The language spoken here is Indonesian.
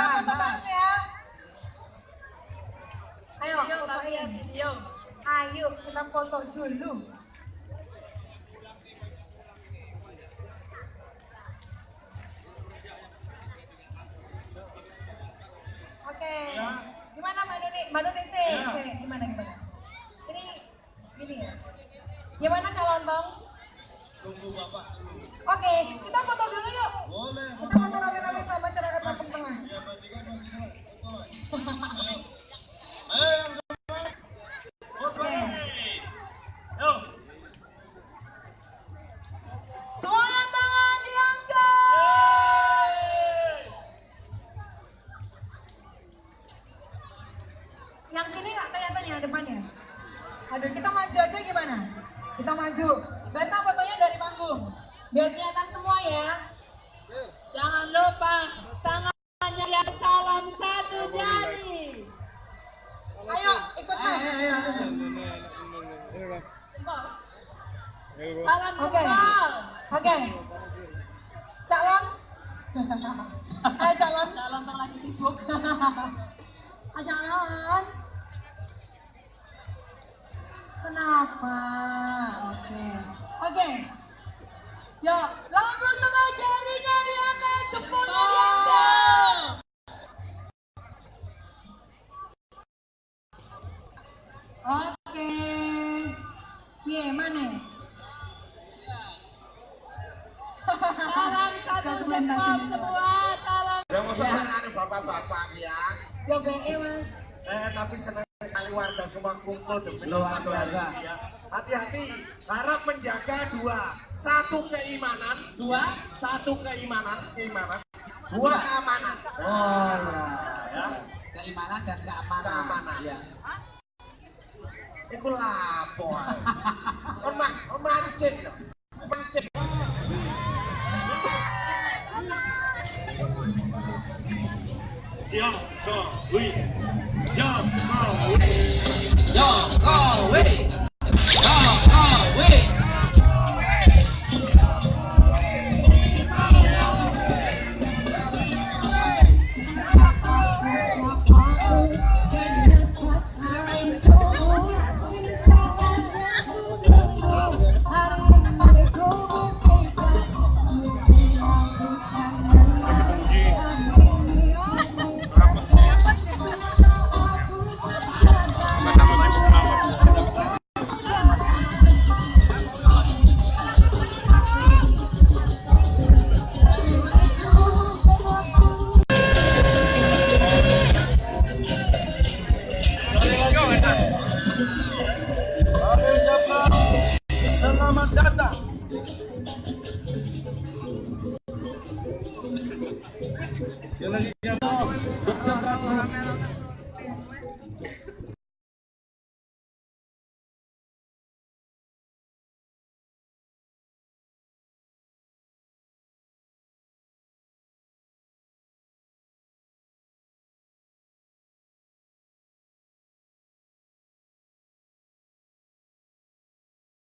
foto bareng ya. Ayo, tapi ya video. Ayo kita foto dulu. Oke. Gimana Mbak Nuni? Mbak Nuni sih. Gimana? Ini gini ya. Gimana calon Bang? Tunggu Bapak dulu. Oke, kita foto dulu yuk. Boleh. Kita foto rame-rame sama masyarakat Lampung Tengah. Iya, bertiga masih foto. Ayo yang semangat. Foto. Yuk. Semua tangan diangkat. Yang sini nggak kelihatan ya depannya. Aduh, kita maju aja gimana? Kita maju. Beta fotonya dari panggung. Biar kelihatan semua ya. Jangan lupa tangannya lihat salam satu jari. Ayo, ikut Mas. Jempol. Salam Oke. jempol. Oke. Calon. Ayo calon. Calon tong lagi sibuk. Ayo calon. Kenapa? Oke. Yuk, Lampung Tengah jarinya diangkat, jempolnya diangkat. Oke. Mana? Salam satu jempol semua. Salam. Ya masa senang bapak-bapak ya. Yo Mas. Tapi senang sekali warga semua kumpul demi luar biasa. Ya. Hati-hati, harap menjaga satu keimanan, satu keimanan, dua keamanan. Oh Ya. keimanan dan keamanan. Keamanan. Ya. Iku lapo. Mancing. Yo, go, we. Yo, go, we. Yo, go, wait. Yo, go, wait. Kami ucapkan selamat datang. Sekali lagi,